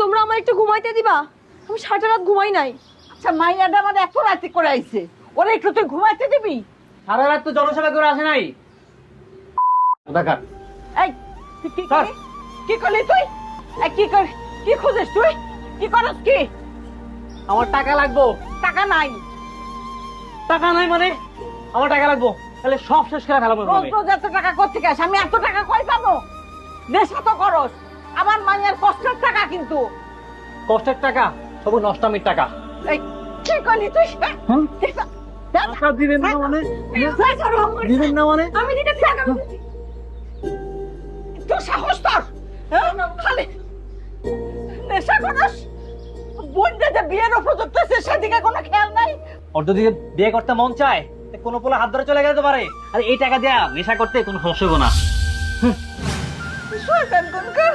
তোমরা আমার একটু ঘুমাইতে দিবা? আমি সারা রাত ঘুমাই নাই। আচ্ছা মাইয়াটা আমার এত রাতে করে আইছে, ওরা একটু তুই ঘুমাইতে দিবি? সারা রাত তো জনসেবা করে আসে নাই। দেখার এই তুই কি করলি? কি করলি তুই? এই কি কর, কি খুঁজিস তুই? কি করস কি? আমার টাকা লাগবো। টাকা নাই। টাকা নাই মানে? আমার টাকা লাগবো, তাহলে সব শেষ করে ফেলাবো। রোজ রোজ এত টাকা কোথেকে আসে? আমি এত টাকা কই পাবো? নেশা তো করস। আমার মাইয়ার কষ্টের টাকা কিন্তু। কষ্টের টাকা সব নষ্টামির টাকা। এই কি করলি তুই? হুম? টাকা দিবেন না মানে? দিবেন না মানে? আমি দিতে চাই না। তুই সাহস তোর? হ্যাঁ? খালি নেশা করস? বোনটা যে বিয়ের উপযুক্ত আছে সেদিকে কোনো খেয়াল নাই। ওর যদি বিয়ে করতে মন চায়, তা কোনো পোলা হাত ধরে চলে যেতে পারে। আর এই টাকা দেয়া নেশা করতে কোনো সমস্যা হবো না। শয়তান কোনকার।